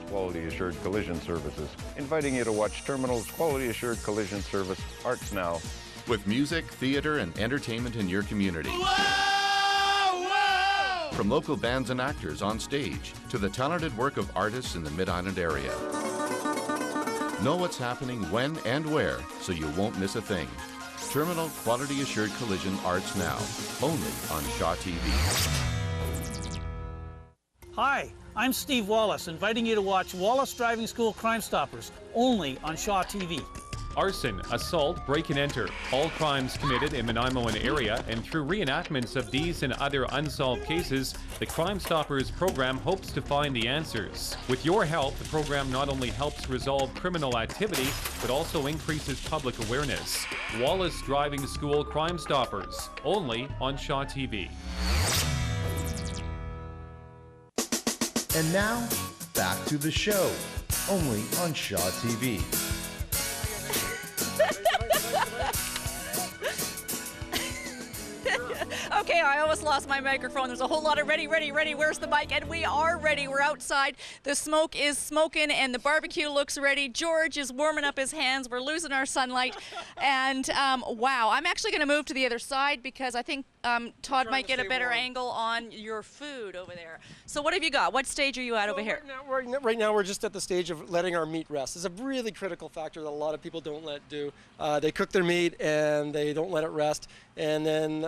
Quality Assured Collision Services, inviting you to watch Terminal's Quality Assured Collision Service starts now. With music, theater, and entertainment in your community. From local bands and actors on stage to the talented work of artists in the Mid-Island area. Know what's happening when and where so you won't miss a thing. Terminal Quality Assured Collision Arts now, only on Shaw TV. Hi, I'm Steve Wallace, inviting you to watch Wallace Driving School Crime Stoppers, only on Shaw TV. Arson, assault, break and enter, all crimes committed in Nanaimo and area, and through reenactments of these and other unsolved cases, the Crime Stoppers program hopes to find the answers. With your help, the program not only helps resolve criminal activity, but also increases public awareness. Wallace Driving School Crime Stoppers, only on Shaw TV. And now, back to the show, only on Shaw TV. Okay, I almost lost my microphone. There's a whole lot of ready, where's the mic? And we are ready. We're outside. The smoke is smoking and the barbecue looks ready. George is warming up his hands. We're losing our sunlight. And wow, I'm actually going to move to the other side because I think Todd might get a better angle on your food over there. So what have you got? What stage are you at over here? Right now we're just at the stage of letting our meat rest. It's a really critical factor that a lot of people don't let do. They cook their meat and they don't let it rest. And then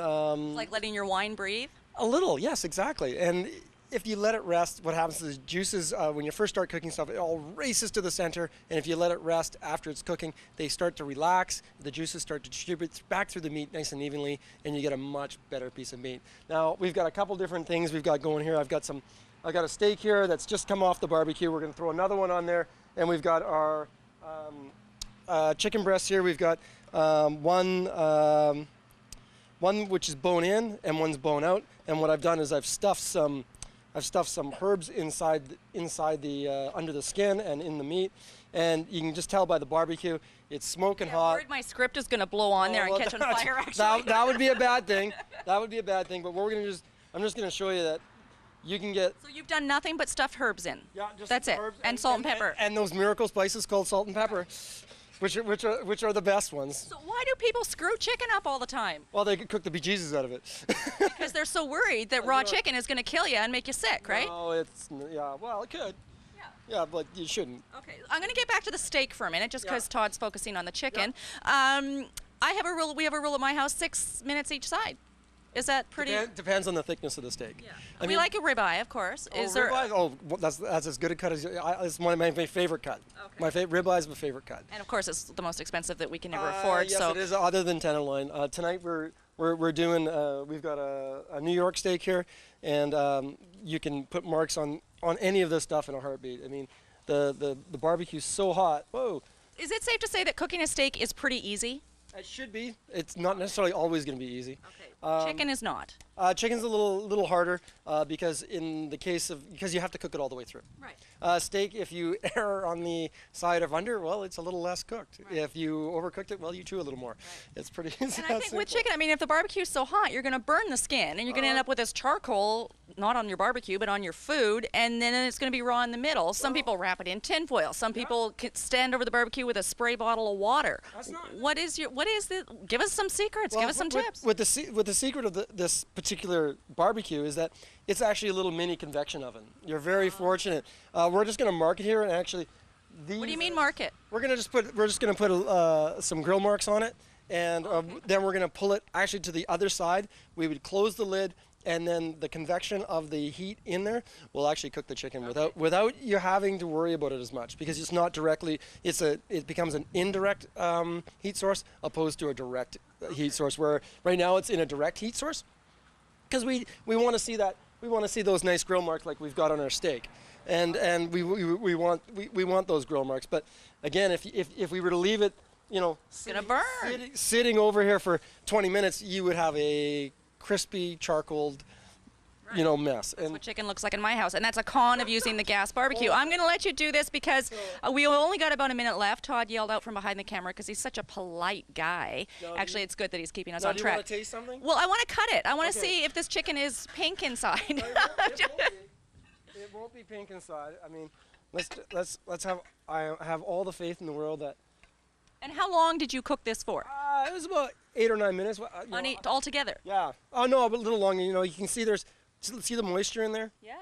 like letting your wine breathe? A little, yes, exactly. And if you let it rest, what happens is juices, when you first start cooking stuff, it all races to the center. And if you let it rest after it's cooking, they start to relax. The juices start to distribute back through the meat nice and evenly, and you get a much better piece of meat. Now, we've got a couple different things we've got going here. I've got a steak here that's just come off the barbecue. We're going to throw another one on there. And we've got our chicken breasts here. We've got one which is bone in and one's bone out. And what I've done is I've stuffed some herbs inside the under the skin and in the meat, and you can just tell by the barbecue it's smoking hot. I'm worried my script is going to blow on there and catch on fire. Actually, that would be a bad thing. That would be a bad thing. But what we're going to do is I'm just going to show you that you can get. So you've done nothing but stuffed herbs in. Yeah, just that's it. Herbs and salt and pepper. And those miracle spices called salt and pepper. Which are the best ones. So why do people screw chicken up all the time? Well, they could cook the bejesus out of it. Because they're so worried that raw chicken is going to kill you and make you sick, right? No, well, it could. Yeah, but you shouldn't. Okay, I'm going to get back to the steak for a minute, just because Todd's focusing on the chicken. We have a rule at my house: 6 minutes each side. Is that pretty? Depends on the thickness of the steak. Yeah. I mean, like a ribeye, of course. Ribeye? Oh, that's as good a cut as it's one of my favorite cut. Okay. My ribeye is my favorite cut. And of course, it's the most expensive that we can ever afford. Yes, it is. Other than tenderloin, tonight we're doing. We've got a New York steak here, and you can put marks on any of this stuff in a heartbeat. I mean, the barbecue's so hot. Whoa. Is it safe to say that cooking a steak is pretty easy? It should be. It's not necessarily always going to be easy. Okay. Chicken is not. Chicken's a little harder because you have to cook it all the way through. Right. Steak, if you err on the side of under, well, it's a little less cooked. Right. If you overcooked it, well, you chew a little more. Right. It's pretty. And I think with chicken, I mean, if the barbecue's so hot, you're going to burn the skin, and you're going to end up with this charcoal, not on your barbecue, but on your food, and then it's going to be raw in the middle. Some people wrap it in tin foil. Some people stand over the barbecue with a spray bottle of water. What is the? Give us some secrets. Well, give us some tips. With the secret of this particular barbecue is that it's actually a little mini convection oven. You're very fortunate. We're just going to mark it here, and actually, what do you mean mark it? We're just going to put some grill marks on it, and then we're going to pull it actually to the other side. We would close the lid, and then the convection of the heat in there will actually cook the chicken without you having to worry about it as much, because it's not directly. It becomes an indirect heat source opposed to a direct heat source. Where right now it's in a direct heat source, because we want to see that. We want to see those nice grill marks like we've got on our steak, and we want those grill marks. But again, if we were to leave it, sitting over here for 20 minutes, you would have a crispy charcoaled mess. That's what chicken looks like in my house, and that's a con of using the gas barbecue. I'm going to let you do this because we only got about a minute left. Todd yelled out from behind the camera because he's such a polite guy. Actually, it's good that he's keeping us on track. Do you want to taste something? Well, I want to cut it. I want to see if this chicken is pink inside. It won't be pink inside. I mean, let's have. I have all the faith in the world that. And how long did you cook this for? It was about 8 or 9 minutes. All together? Yeah. Oh no, a little longer. You can see see the moisture in there. Yeah.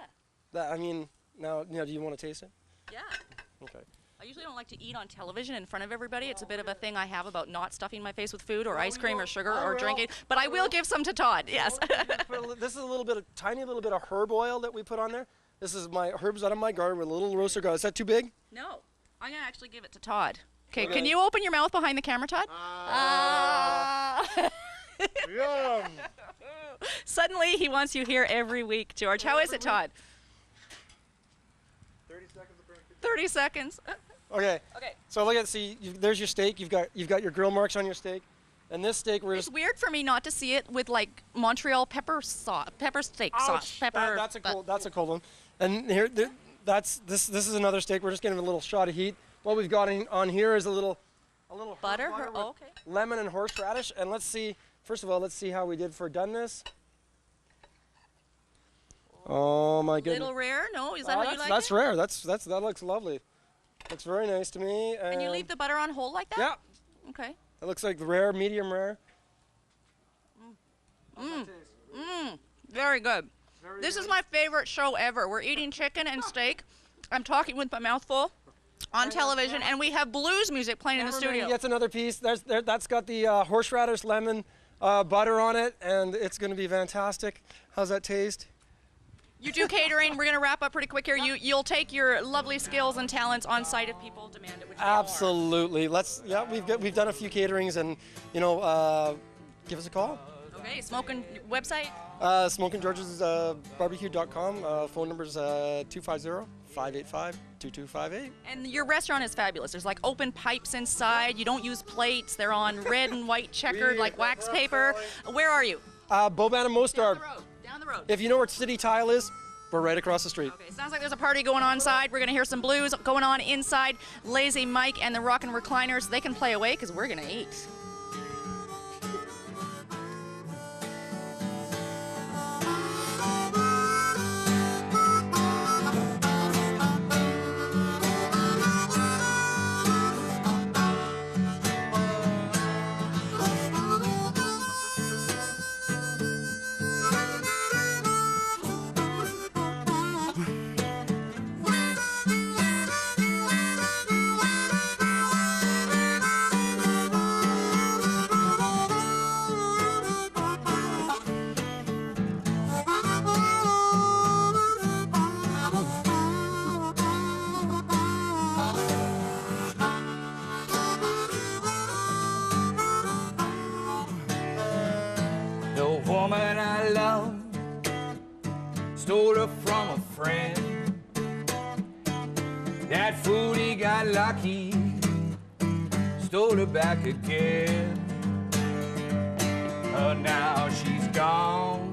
Now do you want to taste it? Yeah. Okay. I usually don't like to eat on television in front of everybody. It's a bit of a thing I have about not stuffing my face with food or ice cream or sugar or drinking. But I will give some to Todd, yes. This is a little bit of, tiny little bit of herb oil that we put on there. This is my herbs out of my garden with a little roaster garlic. Is that too big? No. I'm going to actually give it to Todd. Okay, can you open your mouth behind the camera, Todd? Yum. Suddenly, he wants you here every week, George. How is it, Todd? 30 seconds of break. 30 seconds. Okay. Okay. So look at, see, there's your steak. You've got your grill marks on your steak, and this steak we're It's weird for me not to see it with like Montreal pepper sauce, pepper steak sauce, pepper. That's a cold one. And here, this is another steak. We're just getting a little shot of heat. What we've got on here is a little butter. Oh, okay. Lemon and horseradish. And let's see. First of all, let's see how we did for doneness. Oh my goodness. Little rare? No, is that how you like That's it? rare. That looks lovely. Looks very nice to me. And you leave the butter on whole like that? Yeah. Okay. It looks like rare, medium rare. Very good. This is my favorite show ever. We're eating chicken and steak. I'm talking with my mouth full on television, and we have blues music playing in the studio. He gets another piece. That's got the horseradish lemon butter on it, and it's going to be fantastic. How's that taste? You do catering. We're going to wrap up pretty quick here. You'll take your lovely skills and talents on site if people demand it. Which Absolutely. We've done a few caterings, and give us a call. Okay, Smokin website. Smokin George's barbecue.com. Phone number is 250-585-2258. And your restaurant is fabulous. There's like open pipes inside. You don't use plates. They're on red and white checkered like wax paper. Where are you? Boban and Mostard. Down the road. If you know where City Tile is, we're right across the street. Okay, sounds like there's a party going on inside. We're going to hear some blues going on inside. Lazy Mike and the Rockin Recliners, they can play away because we're going to eat. woman I love stole her from a friend. That fool, he got lucky, stole her back again. Now she's gone,